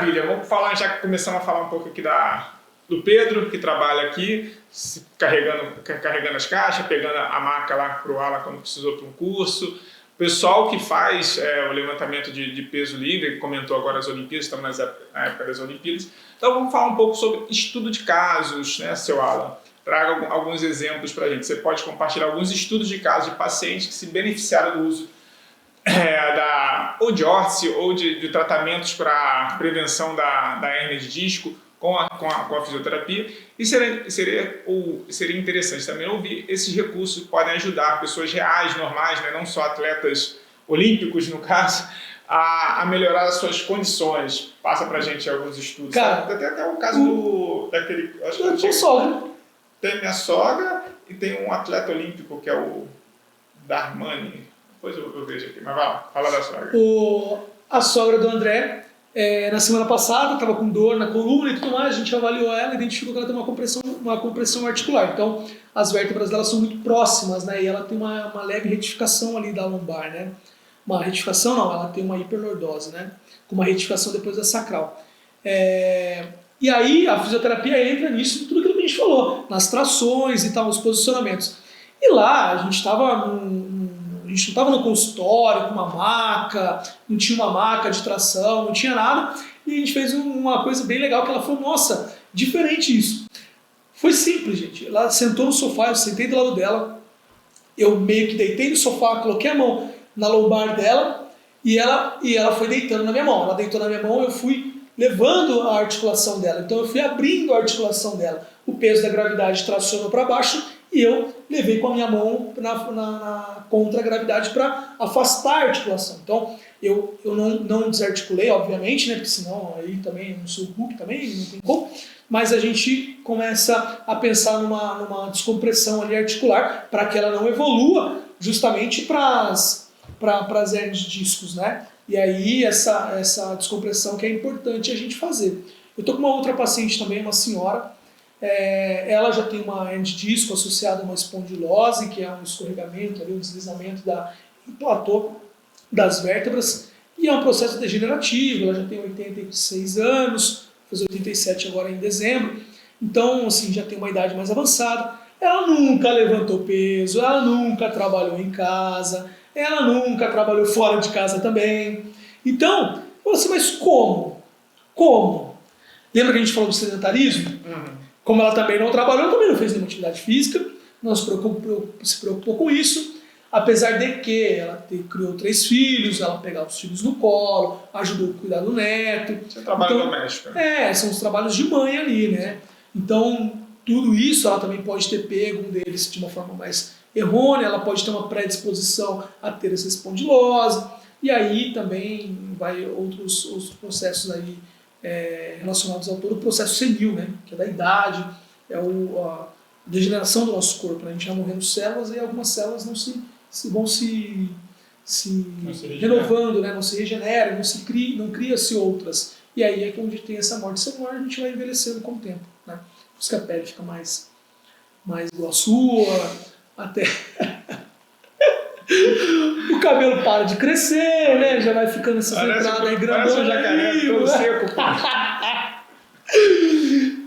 Maravilha, vamos falar, já começamos a falar um pouco aqui do Pedro, que trabalha aqui, carregando as caixas, pegando a maca lá para o Alan quando precisou para um curso. O pessoal que faz o levantamento de peso livre, que comentou agora as Olimpíadas, estamos na época das Olimpíadas. Então vamos falar um pouco sobre estudo de casos, né, seu Alan? Traga alguns exemplos para a gente. Você pode compartilhar alguns estudos de casos de pacientes que se beneficiaram do uso ou de órtese ou de tratamentos para prevenção da hérnia de disco com a fisioterapia. E seria interessante também ouvir esses recursos que podem ajudar pessoas reais, normais, né, não só atletas olímpicos, no caso, a melhorar as suas condições. Passa pra gente alguns estudos. Cara, tem até o caso daquele... Acho que sogra. Tem minha sogra e tem um atleta olímpico que é o Darmani. Depois eu vejo aqui, mas vai lá, fala da sogra. A sogra do André, na semana passada, estava com dor na coluna e tudo mais, a gente avaliou ela e identificou que ela tem uma compressão articular. Então, as vértebras dela são muito próximas, né? E ela tem uma leve retificação ali da lombar, né? Uma retificação não, ela tem uma hiperlordose, né? Com uma retificação depois da sacral. E aí, a fisioterapia entra nisso, tudo aquilo que a gente falou, nas trações e tal, nos posicionamentos. E lá, a gente não estava no consultório com uma maca, não tinha uma maca de tração, não tinha nada. E a gente fez uma coisa bem legal, que ela falou, nossa, diferente isso. Foi simples, gente. Ela sentou no sofá, eu sentei do lado dela, eu meio que deitei no sofá, coloquei a mão na lombar dela e ela foi deitando na minha mão. Ela deitou na minha mão, eu fui levando a articulação dela. Então eu fui abrindo a articulação dela. O peso da gravidade tracionou para baixo e eu levei com a minha mão contra a gravidade para afastar a articulação. Então, eu não desarticulei, obviamente, né? Porque senão aí também eu não sou Hulk também, não tem como. Mas a gente começa a pensar numa descompressão ali articular para que ela não evolua justamente para as hérnias de discos, né? E aí essa descompressão que é importante a gente fazer. Eu estou com uma outra paciente também, uma senhora. Ela já tem uma hérnia de disco associada a uma espondilose, que é um escorregamento, ali, um deslizamento do platô das vértebras, e é um processo degenerativo. Ela já tem 86 anos, fez 87 agora em dezembro, então assim, já tem uma idade mais avançada. Ela nunca levantou peso, ela nunca trabalhou em casa, ela nunca trabalhou fora de casa também. Então, eu falei assim, mas como? Como? Lembra que a gente falou do sedentarismo? Uhum. Como ela também não trabalhou, também não fez nenhuma atividade física, não se preocupou com isso, apesar de que ela criou 3 filhos, ela pegava os filhos no colo, ajudou a cuidar do neto. Isso é trabalho doméstico. Né? São os trabalhos de mãe ali, né? Então, tudo isso ela também pode ter pego um deles de uma forma mais errônea, ela pode ter uma predisposição a ter essa espondilose, e aí também vai outros processos aí relacionados ao todo o processo senil, né? Que é da idade, a degeneração do nosso corpo, né? A gente vai morrendo células e algumas células vão se renovando, né? Não se regeneram, não cria-se outras. E aí é que onde tem essa morte celular, a gente vai envelhecendo com o tempo, né? Por isso que a pele fica mais grossua, até o cabelo para de crescer, né? Já vai ficando essas entradas aí grandonas. Parece um jacaré todo seco.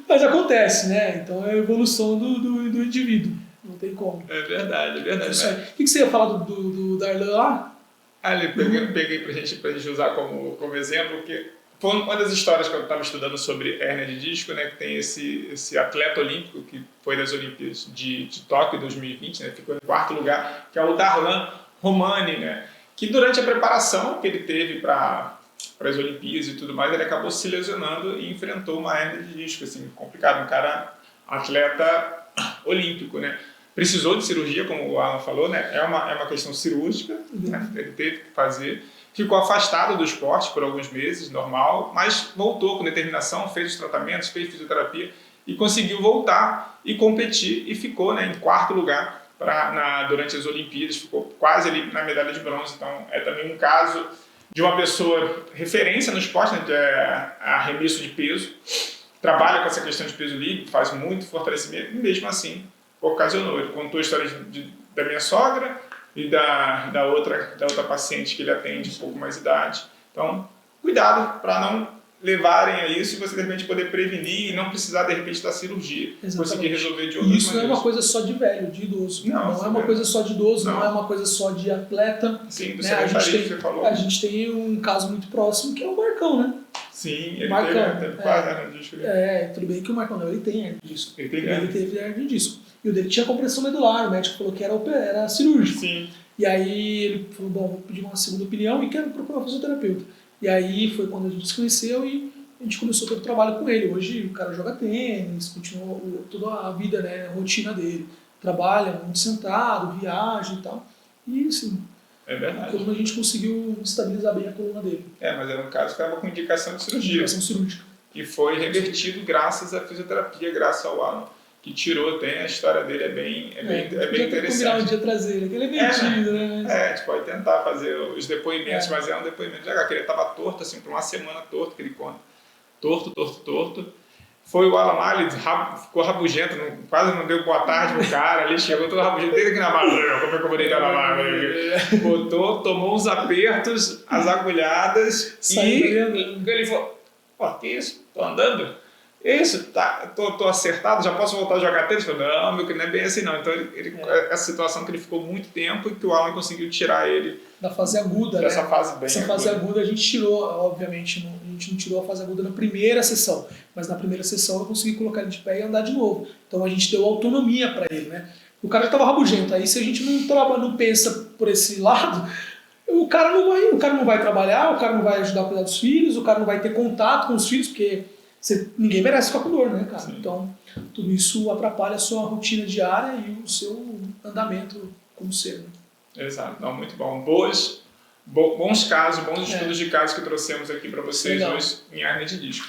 Mas acontece, né? Então é a evolução do indivíduo. Não tem como. É verdade. O que você ia falar do Darlan lá? Eu peguei pra gente usar como exemplo, porque foi uma das histórias que eu estava estudando sobre hérnia de disco, né? Que tem esse atleta olímpico que foi das Olimpíadas de Tóquio em 2020, né? Ficou em 4º lugar, que é o Darlan Romani, né? Que durante a preparação que ele teve para as Olimpíadas e tudo mais, ele acabou se lesionando e enfrentou uma hérnia de disco, assim, complicado. Um cara atleta olímpico, né? Precisou de cirurgia, como o Alan falou, né? É uma questão cirúrgica, né? Ele teve que fazer. Ficou afastado do esporte por alguns meses, normal, mas voltou com determinação, fez os tratamentos, fez fisioterapia e conseguiu voltar e competir e ficou, né, em 4º lugar durante as Olimpíadas, ficou quase ali na medalha de bronze. Então é também um caso de uma pessoa referência no esporte, né, que é arremesso de peso, trabalha com essa questão de peso livre, faz muito fortalecimento e mesmo assim ocasionou. Ele contou a história da minha sogra e da outra paciente que ele atende um pouco mais idade. Então, cuidado para não levarem a isso e você de repente poder prevenir e não precisar de repente da cirurgia, conseguir resolver de outras Isso não é maneiras. uma coisa só de velho, de idoso. Não é uma coisa só de idoso, não é Não. uma coisa só de atleta. Sim, do né? A sedentarismo que você falou. gente tem um caso muito próximo que é o Marcão, né? Sim, ele Marcão, teve quase hernia de disco. Né? Tudo bem que o Marcão não, ele tem hernia de disco. Ele tem Ele teve hernia de disco. E o dele tinha compressão medular, o médico falou que era cirúrgico. Sim. E aí ele falou, bom, vou pedir uma segunda opinião e quero procurar um fisioterapeuta. E aí foi quando a gente se conheceu e a gente começou todo o trabalho com ele. Hoje o cara joga tênis, continua toda a vida, né, a rotina dele. Trabalha muito sentado, viaja e tal. E assim, É verdade. como a gente conseguiu estabilizar bem a coluna dele. Mas era um caso que estava com indicação de cirurgia. Indicação cirúrgica. E foi revertido graças à fisioterapia, graças ao Alan, que tirou, tem a história dele, é bem interessante. Combinar um dia trazer ele, que ele é metido, né? A gente pode tentar fazer os depoimentos, mas é um depoimento legal, que ele estava torto, assim, por uma semana torto, que ele conta. Torto. Foi o Alan lá, ele ficou rabugento, quase não deu boa tarde pro cara, ele chegou todo rabugento, dele aqui na barra, como é que eu vou deitar na barra? Botou, tomou uns apertos, as agulhadas, e ele falou, pô, que isso? Tô andando? Isso, tá, tô acertado, já posso voltar a jogar tênis? Ele falou, não, meu querido, não é bem assim não. Então, essa situação que ele ficou muito tempo e que o Alan conseguiu tirar ele da fase aguda, dessa né? fase bem Essa fase aguda a gente tirou, obviamente, a gente não tirou a fase aguda na primeira sessão, mas na primeira sessão eu consegui colocar ele de pé e andar de novo. Então a gente deu autonomia para ele, né? O cara já estava rabugento, aí se a gente não pensa por esse lado, o cara não vai trabalhar, o cara não vai ajudar a cuidar dos filhos, o cara não vai ter contato com os filhos, porque ninguém merece ficar com dor, né, cara? Sim. Então, tudo isso atrapalha a sua rotina diária e o seu andamento como ser, né? Exato, não, muito bom. Bons casos, bons estudos de casos que trouxemos aqui para vocês hoje em hernia de disco.